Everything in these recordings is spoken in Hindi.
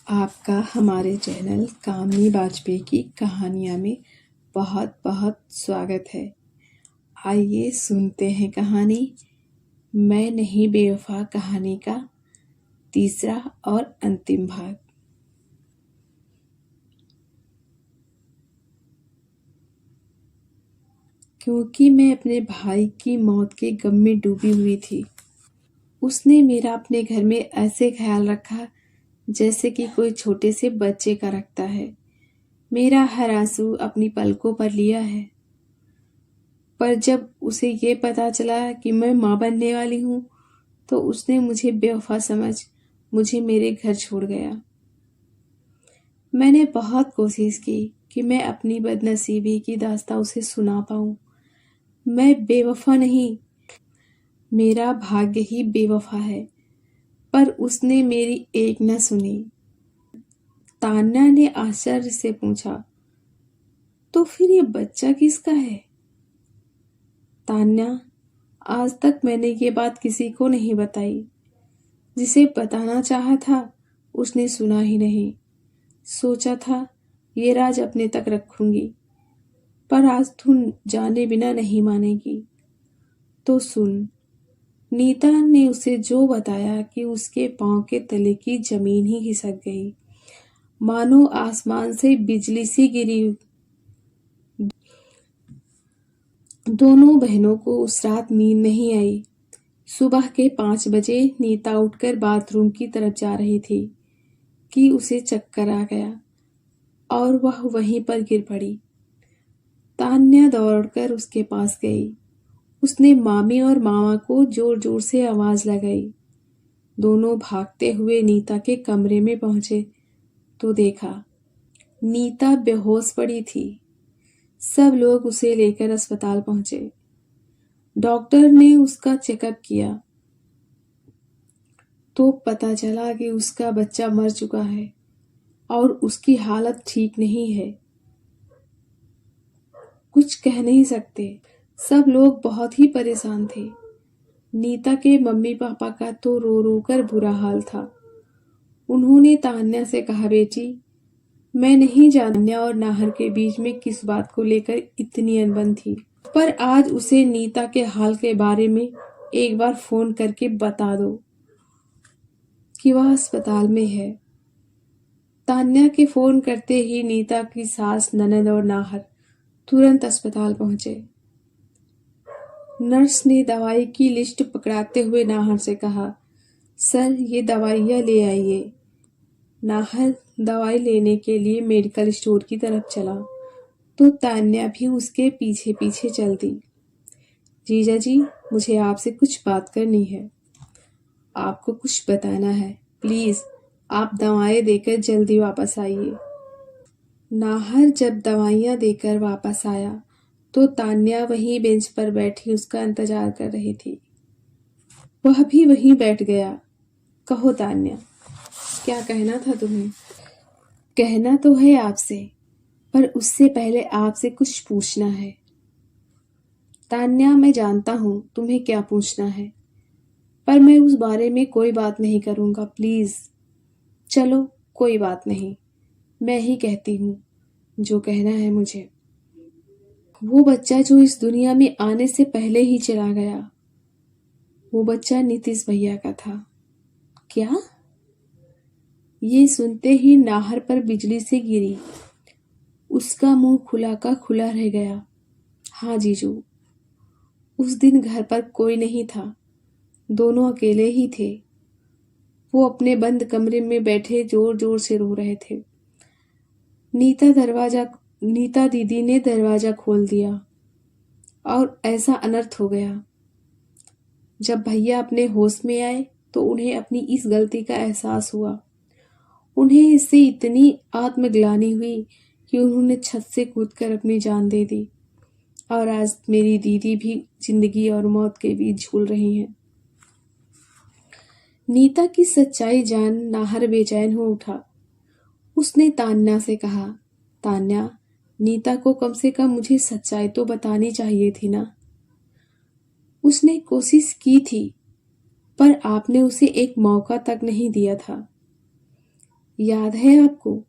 आपका हमारे चैनल कामिनी वाजपेयी की कहानियाँ में बहुत बहुत स्वागत है। आइए सुनते हैं कहानी मैं नहीं बेवफा कहानी का तीसरा और अंतिम भाग। क्योंकि मैं अपने भाई की मौत के गम में डूबी हुई थी, उसने मेरा अपने घर में ऐसे ख्याल रखा जैसे कि कोई छोटे से बच्चे का रखता है। मेरा हर आंसू अपनी पलकों पर लिया है। पर जब उसे ये पता चला कि मैं माँ बनने वाली हूँ, तो उसने मुझे बेवफा समझ मुझे मेरे घर छोड़ गया। मैंने बहुत कोशिश की कि मैं अपनी बदनसीबी की दास्तां उसे सुना पाऊँ। मैं बेवफा नहीं, मेरा भाग्य ही बेवफा है। पर उसने मेरी एक न सुनी। तान्या ने आश्चर्य से पूछा, तो फिर ये बच्चा किसका है? तान्या, आज तक मैंने ये बात किसी को नहीं बताई। जिसे बताना चाहा था उसने सुना ही नहीं। सोचा था ये राज अपने तक रखूंगी, पर आज तुम जाने बिना नहीं मानेगी। तो सुन, नीता ने उसे जो बताया कि उसके पांव के तले की जमीन ही खिसक गई, मानो आसमान से बिजली सी गिरी। दोनों बहनों को उस रात नींद नहीं आई। सुबह के 5 बजे नीता उठकर बाथरूम की तरफ जा रही थी कि उसे चक्कर आ गया और वह वहीं पर गिर पड़ी। तान्या दौड़कर उसके पास गई। उसने मामी और मामा को जोर जोर से आवाज लगाई। दोनों भागते हुए नीता के कमरे में पहुंचे तो देखा नीता बेहोश पड़ी थी। सब लोग उसे लेकर अस्पताल पहुंचे। डॉक्टर ने उसका चेकअप किया तो पता चला कि उसका बच्चा मर चुका है और उसकी हालत ठीक नहीं है। कुछ कह नहीं सकते। सब लोग बहुत ही परेशान थे। नीता के मम्मी पापा का तो रो रो कर बुरा हाल था। उन्होंने तान्या से कहा, बेटी, मैं नहीं जानती तान्या और नाहर के बीच में किस बात को लेकर इतनी अनबन थी, पर आज उसे नीता के हाल के बारे में एक बार फोन करके बता दो कि वह अस्पताल में है। तान्या के फोन करते ही नीता की सास, ननद और नाहर तुरंत अस्पताल पहुंचे। नर्स ने दवाई की लिस्ट पकड़ाते हुए नाहर से कहा, सर ये दवाइयाँ ले आइए। नाहर दवाई लेने के लिए मेडिकल स्टोर की तरफ चला तो तान्या भी उसके पीछे पीछे चल दी। जीजा जी, मुझे आपसे कुछ बात करनी है। आपको कुछ बताना है। प्लीज आप दवाएं देकर जल्दी वापस आइए। नाहर जब दवाइयाँ देकर वापस आया तो तान्या वहीं बेंच पर बैठी उसका इंतजार कर रही थी। वह भी वहीं बैठ गया। कहो तान्या, क्या कहना था तुम्हें? कहना तो है आपसे, पर उससे पहले आपसे कुछ पूछना है। तान्या, मैं जानता हूँ तुम्हें क्या पूछना है, पर मैं उस बारे में कोई बात नहीं करूँगा। प्लीज चलो, कोई बात नहीं, मैं ही कहती हूँ जो कहना है मुझे। वो बच्चा जो इस दुनिया में आने से पहले ही चला गया, वो बच्चा नीतीश भैया का था। क्या? ये सुनते ही नाहर पर बिजली से गिरी। उसका मुंह खुला का खुला रह गया। हाँ जीजू, उस दिन घर पर कोई नहीं था, दोनों अकेले ही थे। वो अपने बंद कमरे में बैठे जोर जोर से रो रहे थे। नीता दीदी ने दरवाजा खोल दिया और ऐसा अनर्थ हो गया। जब भैया अपने होश में आए तो उन्हें अपनी इस गलती का एहसास हुआ। उन्हें इससे इतनी आत्मग्लानि हुई कि उन्होंने छत से कूदकर अपनी जान दे दी। और आज मेरी दीदी भी जिंदगी और मौत के बीच झूल रही हैं। नीता की सच्चाई जान नाहर बेचैन हो उठा। उसने तान्या से कहा, तान्या, नीता को कम से कम मुझे सच्चाई तो बतानी चाहिए थी ना। उसने कोशिश की थी, पर आपने उसे एक मौका तक नहीं दिया था। याद है आपको?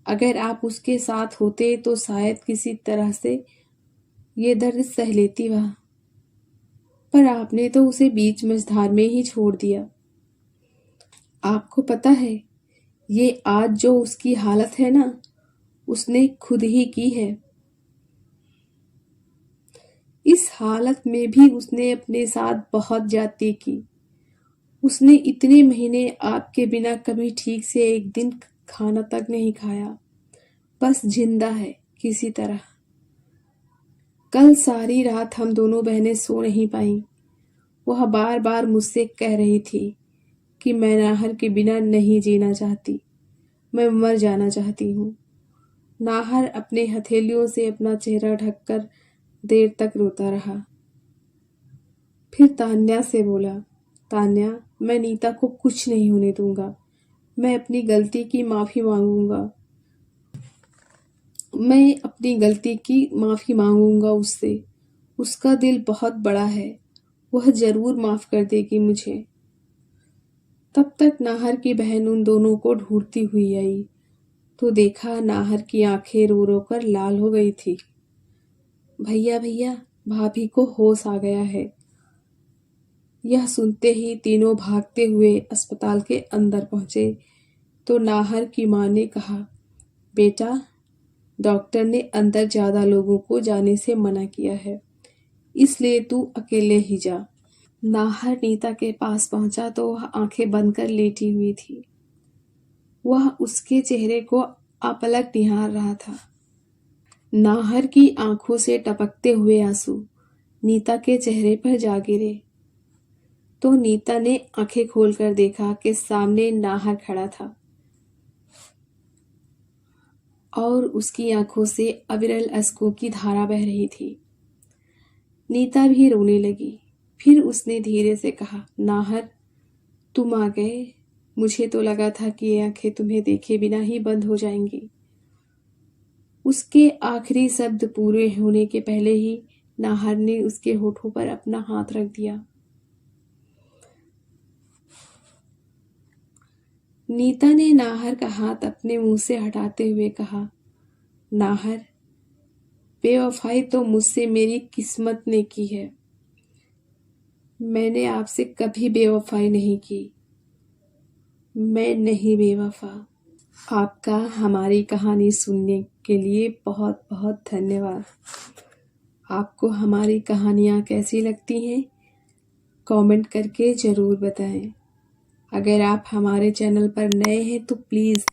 अगर आप उसके साथ होते तो शायद किसी तरह से ये दर्द सह लेती वह, पर आपने तो उसे बीच मझधार में ही छोड़ दिया। आपको पता है, ये आज जो उसकी हालत है ना, उसने खुद ही की है। इस हालत में भी उसने अपने साथ बहुत ज्यादती की। उसने इतने महीने आपके बिना कभी ठीक से एक दिन खाना तक नहीं खाया, बस जिंदा है किसी तरह। कल सारी रात हम दोनों बहनें सो नहीं पाईं। वह बार बार मुझसे कह रही थी कि मैं नाहर के बिना नहीं जीना चाहती, मैं मर जाना चाहती हूँ। नाहर अपने हथेलियों से अपना चेहरा ढककर देर तक रोता रहा। फिर तान्या से बोला, तान्या, मैं नीता को कुछ नहीं होने दूंगा। मैं अपनी गलती की माफी मांगूंगा। मैं अपनी गलती की माफी मांगूंगा उससे। उसका दिल बहुत बड़ा है, वह जरूर माफ कर देगी मुझे। तब तक नाहर की बहन उन दोनों को ढूंढती हुई आई तो देखा नाहर की आंखें रो रो कर लाल हो गई थी। भैया भैया, भाभी को होश आ गया है। यह सुनते ही तीनों भागते हुए अस्पताल के अंदर पहुंचे तो नाहर की मां ने कहा, बेटा, डॉक्टर ने अंदर ज्यादा लोगों को जाने से मना किया है, इसलिए तू अकेले ही जा। नाहर नीता के पास पहुंचा तो वह आंखें बंद कर लेटी हुई थी। वह उसके चेहरे को अपलक निहार रहा था। नाहर की आंखों से टपकते हुए आंसू नीता के चेहरे पर जा गिरे तो नीता ने आंखें खोलकर देखा कि सामने नाहर खड़ा था और उसकी आंखों से अविरल अश्कों की धारा बह रही थी। नीता भी रोने लगी। फिर उसने धीरे से कहा, नाहर, तुम आ गए। मुझे तो लगा था कि ये आंखें तुम्हें देखे बिना ही बंद हो जाएंगी। उसके आखिरी शब्द पूरे होने के पहले ही नाहर ने उसके होठों पर अपना हाथ रख दिया। नीता ने नाहर का हाथ अपने मुंह से हटाते हुए कहा, नाहर, बेवफाई तो मुझसे मेरी किस्मत ने की है। मैंने आपसे कभी बेवफाई नहीं की। मैं नहीं बेवफा। आपका हमारी कहानी सुनने के लिए बहुत बहुत धन्यवाद। आपको हमारी कहानियाँ कैसी लगती हैं? कमेंट करके ज़रूर बताएं। अगर आप हमारे चैनल पर नए हैं तो प्लीज़